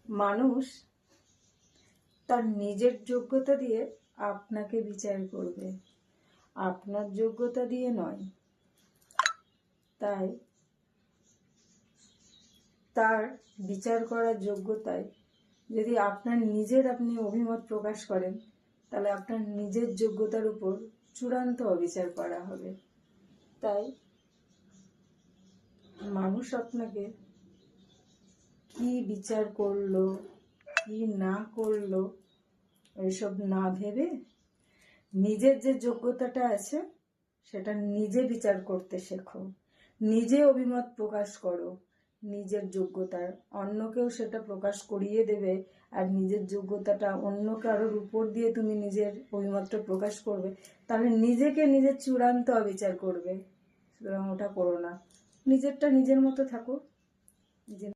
মানুষ তার নিজের যোগ্যতা দিয়ে আপনাকে বিচার করবে, আপনার যোগ্যতা দিয়ে নয়। তাই তার বিচার করার যোগ্যতায় যদি আপনি অভিমত প্রকাশ করেন, তাহলে আপনার নিজের যোগ্যতার উপর চূড়ান্ত অবিচার করা হবে। তাই মানুষ আপনাকে কি বিচার করলো, কি না করলো, এসব না ভেবে নিজের যে যোগ্যতাটা আছে সেটা নিজে বিচার করতে শেখো, নিজে অভিমত প্রকাশ করো নিজের যোগ্যতার। অন্যকেও সেটা প্রকাশ করিয়ে দেবে, আর নিজের যোগ্যতাটা অন্য কারোর উপর দিয়ে তুমি নিজের অভিমতটা প্রকাশ করবে, তাহলে নিজেকে নিজের চূড়ান্ত অবিচার করবে। সুতরাং ওটা করো না, নিজেরটা নিজের মতো থাকো।